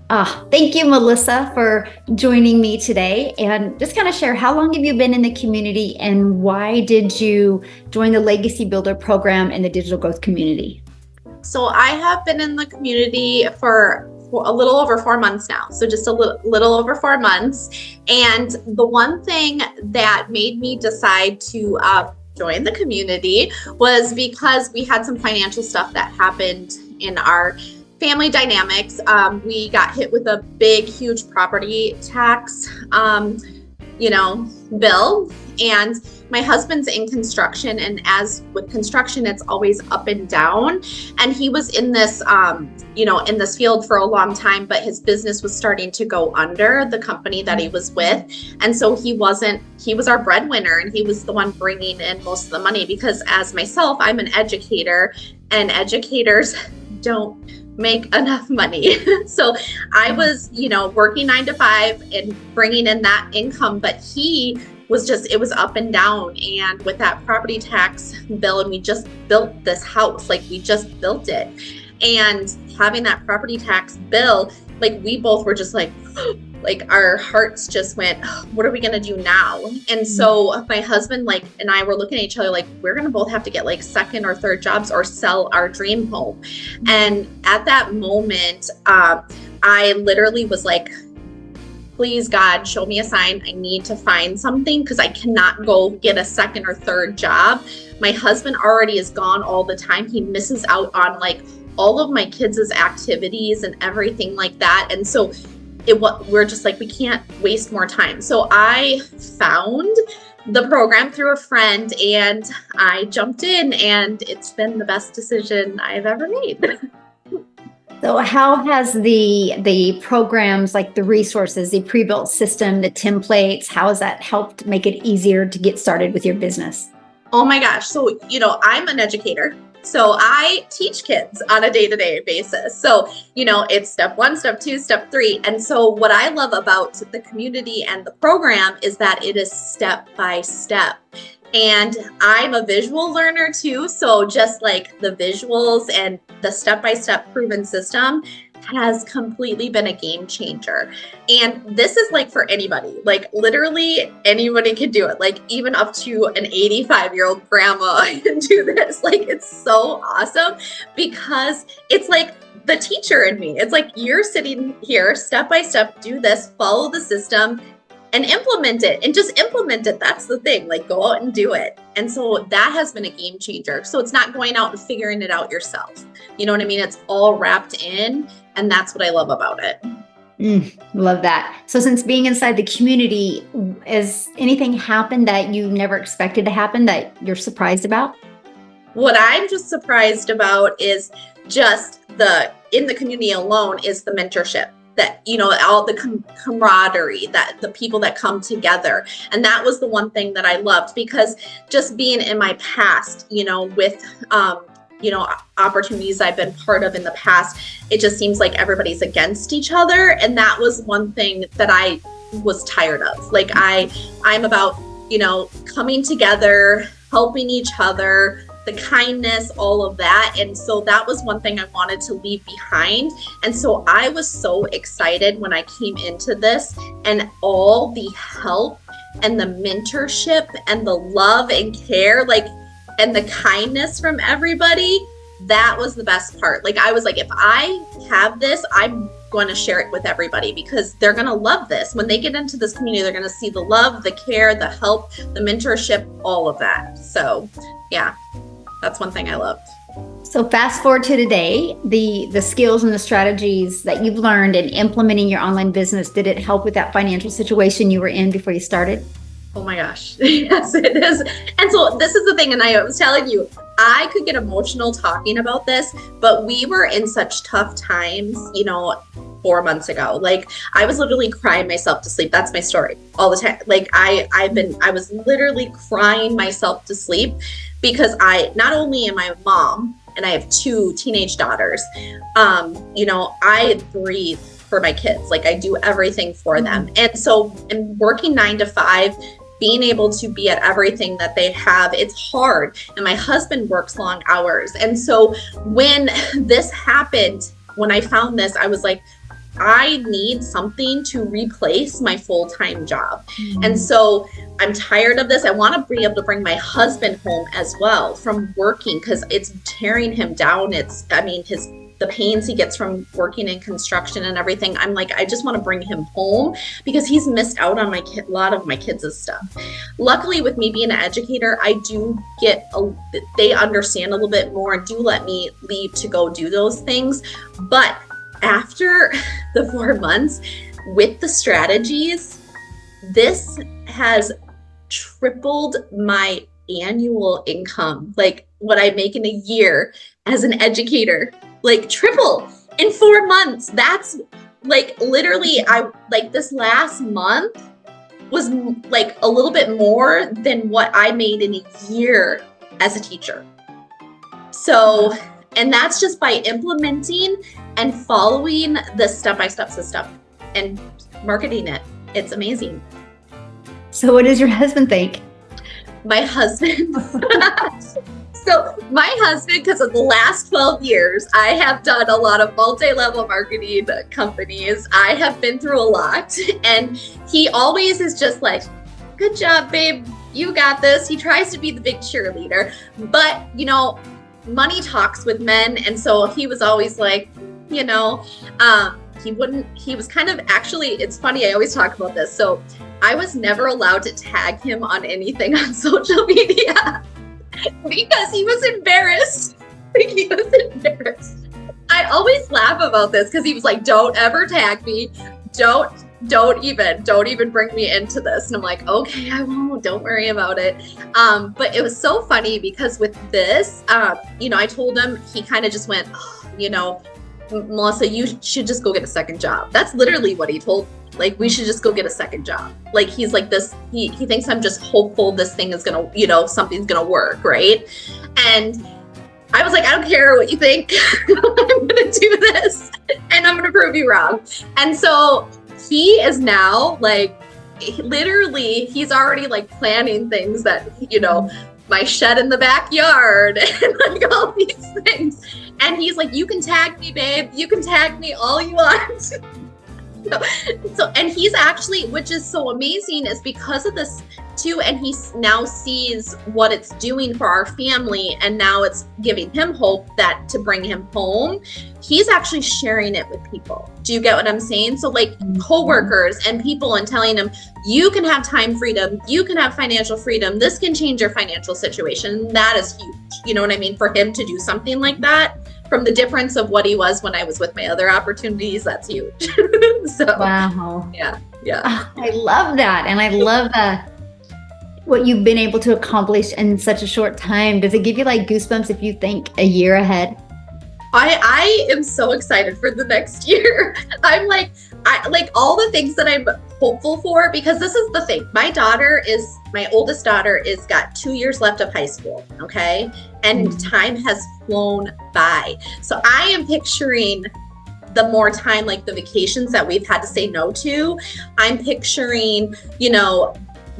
Thank you, Melissa, for joining me today. And just kind of share, how long have you been in the community and why did you join the Legacy Builder program in the digital growth community? So I have been in the community for a little over 4 months now. So just a little over 4 months. And the one thing that made me decide to join the community was because we had some financial stuff that happened in our family dynamics. We got hit with a big, huge property tax, bill. And my husband's in construction, and as with construction, it's always up and down. And he was in this, in this field for a long time, but his business was starting to go under, the company that he was with. And so he was our breadwinner, and he was the one bringing in most of the money, because as myself, I'm an educator, and educators don't make enough money. So I was, working 9 to 5 and bringing in that income, but it was up and down. And with that property tax bill, and we just built this house, we just built it. And having that property tax bill, we both were just our hearts just went, what are we going to do now? And so my husband, and I were looking at each other, we're going to both have to get second or third jobs or sell our dream home. And at that moment, I literally was please God, show me a sign. I need to find something, because I cannot go get a second or third job. My husband already is gone all the time. He misses out on all of my kids' activities and everything like that. And so we're just we can't waste more time. So I found the program through a friend, and I jumped in, and it's been the best decision I've ever made. So how has the programs, the resources, the pre-built system, the templates, how has that helped make it easier to get started with your business? Oh my gosh. So, I'm an educator. So I teach kids on a day-to-day basis. So, it's step 1, step 2, step 3. And so what I love about the community and the program is that it is step by step. And I'm a visual learner too. So just the visuals and the step-by-step proven system has completely been a game changer. And this is for anybody, literally anybody can do it. Even up to an 85-year-old grandma can do this. It's so awesome, because it's the teacher in me. It's you're sitting here step by step, do this, follow the system, and implement it, and just implement it. That's the thing, go out and do it. And so that has been a game changer. So it's not going out and figuring it out yourself. You know what I mean? It's all wrapped in, and that's what I love about it. Love that. So since being inside the community, has anything happened that you never expected to happen that you're surprised about? What I'm just surprised about is just in the community alone is the mentorship. That, all the camaraderie, that the people that come together. And that was the one thing that I loved, because just being in my past, with, opportunities I've been part of in the past, it just seems like everybody's against each other. And that was one thing that I was tired of. I'm about, coming together, helping each other, the kindness, all of that. And so that was one thing I wanted to leave behind. And so I was so excited when I came into this, and all the help and the mentorship and the love and care, and the kindness from everybody. That was the best part. I was if I have this, I'm going to share it with everybody, because they're going to love this. When they get into this community, they're going to see the love, the care, the help, the mentorship, all of that. So yeah. That's one thing I loved. So fast forward to today, the skills and the strategies that you've learned in implementing your online business, did it help with that financial situation you were in before you started? Oh my gosh. Yes, it is. And so this is the thing. And I was telling you, I could get emotional talking about this, but we were in such tough times, 4 months ago. I was literally crying myself to sleep. That's my story all the time. I was literally crying myself to sleep, because not only am I a mom and I have 2 teenage daughters, I breathe for my kids. I do everything for them. And so I'm working 9 to 5, being able to be at everything that they have, it's hard. And my husband works long hours. And so when this happened, when I found this, I was I need something to replace my full-time job. And so I'm tired of this. I want to be able to bring my husband home as well from working, because it's tearing him down. The pains he gets from working in construction and everything. I'm like, I just want to bring him home because he's missed out on a lot of my kids' stuff. Luckily, with me being an educator, I do they understand a little bit more and do let me leave to go do those things. But after the 4 months with the strategies, this has tripled my annual income, like what I make in a year as an educator, like triple in 4 months. That's like literally, this last month was like a little bit more than what I made in a year as a teacher. So, and that's just by implementing and following the step-by-step system and marketing it. It's amazing. So what does your husband think? My husband, because of the last 12 years, I have done a lot of multi-level marketing companies. I have been through a lot, and he always is just like, good job, babe. You got this. He tries to be the big cheerleader, but money talks with men. And so he was always like, he was kind of, actually, it's funny. I always talk about this. So I was never allowed to tag him on anything on social media because he was embarrassed. He was embarrassed. I always laugh about this because he was like, don't ever tag me. Don't even bring me into this. And I'm like, okay, I won't, don't worry about it. But it was so funny because with this, I told him, he kind of just went, Melissa, you should just go get a second job. That's literally what he told me. Like, we should just go get a second job. Like, he's like this, he thinks I'm just hopeful this thing is gonna, something's gonna work, right? And I was like, I don't care what you think. I'm gonna do this and I'm gonna prove you wrong. And so he is now like, literally, he's already like planning things that, my shed in the backyard and like all these things. And he's like, you can tag me, babe. You can tag me all you want. So, and he's actually, which is so amazing, is because of this too. And he now sees what it's doing for our family. And now it's giving him hope that to bring him home, he's actually sharing it with people. Do you get what I'm saying? So like coworkers and people, and telling them, you can have time freedom. You can have financial freedom. This can change your financial situation. That is huge. You know what I mean? For him to do something like that, from the difference of what he was when I was with my other opportunities, that's huge. So, wow. Yeah. I love that. And I love what you've been able to accomplish in such a short time. Does it give you like goosebumps if you think a year ahead? I am so excited for the next year. I'm like, I like all the things that I'm hopeful for, because this is the thing. My oldest daughter is got 2 years left of high school. Okay. And time has flown by. So I am picturing the more time, like the vacations that we've had to say no to. I'm picturing,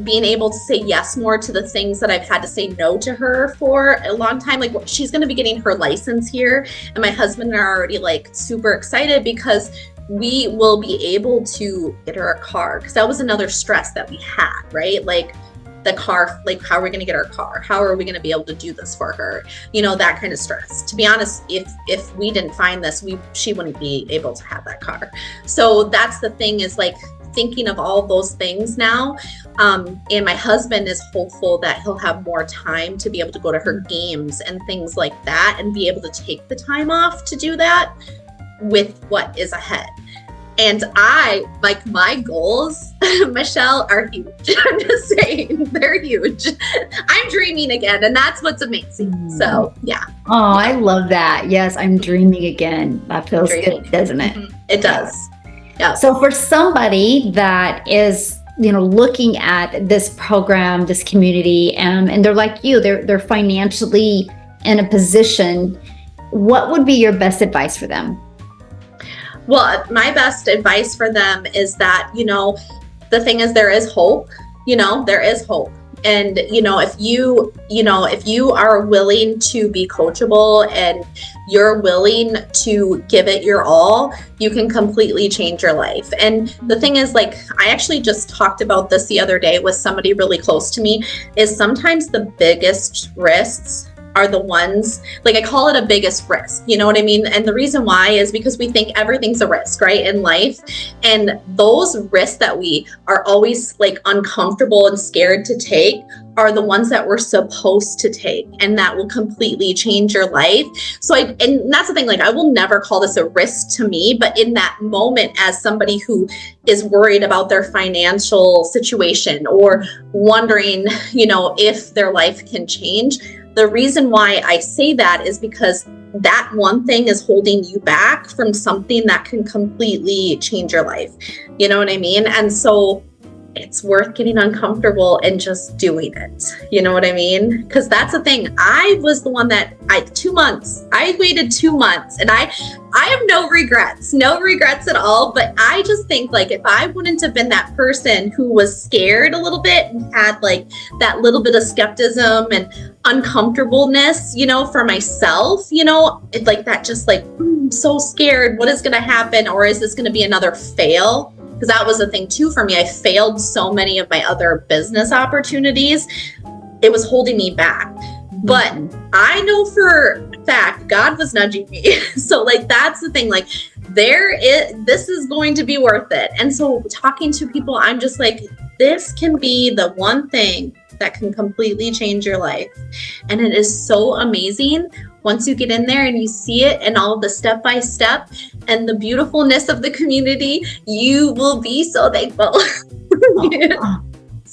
being able to say yes more to the things that I've had to say no to her for a long time. Like, she's going to be getting her license here, and my husband and I are already like super excited because we will be able to get her a car, because that was another stress that we had, right? Like the car, like how are we going to get our car? How are we going to be able to do this for her? That kind of stress. To be honest, if we didn't find this, she wouldn't be able to have that car. So that's the thing, is like thinking of all those things now. And my husband is hopeful that he'll have more time to be able to go to her games and things like that, and be able to take the time off to do that with what is ahead. And my goals, Michelle, are huge. I'm just saying, they're huge. I'm dreaming again, and that's what's amazing. So, yeah. Oh, yeah. I love that. Yes, I'm dreaming again. That feels good, doesn't it? Mm-hmm. It does. Yeah. So for somebody that is, looking at this program, this community, and they're like you, they're financially in a position, what would be your best advice for them? Well, my best advice for them is that, the thing is, there is hope, there is hope. And, if you are willing to be coachable and you're willing to give it your all, you can completely change your life. And the thing is, like, I actually just talked about this the other day with somebody really close to me, is sometimes the biggest risks are the ones, like, I call it a biggest risk, you know what I mean? And the reason why is because we think everything's a risk, right, in life. And those risks that we are always like uncomfortable and scared to take are the ones that we're supposed to take, and that will completely change your life. So and that's the thing, like, I will never call this a risk to me, but in that moment, as somebody who is worried about their financial situation or wondering, if their life can change, the reason why I say that is because that one thing is holding you back from something that can completely change your life. You know what I mean? And so it's worth getting uncomfortable and just doing it. You know what I mean? Because that's the thing. I was the one that I waited 2 months, and I have no regrets at all. But I just think, like, if I wouldn't have been that person who was scared a little bit and had like that little bit of skepticism and uncomfortableness, for myself, it's like that, just like, I'm so scared. What is going to happen? Or is this going to be another fail? Because that was the thing too for me. I failed so many of my other business opportunities. It was holding me back. But I know for a fact God was nudging me. So, like, that's the thing. Like, this is going to be worth it. And so talking to people, I'm just like, this can be the one thing that can completely change your life. And it is so amazing once you get in there and you see it and all the step by step and the beautifulness of the community, you will be so thankful.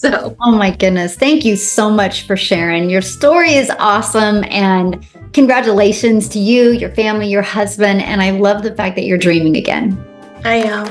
Oh my goodness. Thank you so much for sharing. Your story is awesome. And congratulations to you, your family, your husband. And I love the fact that you're dreaming again. I am.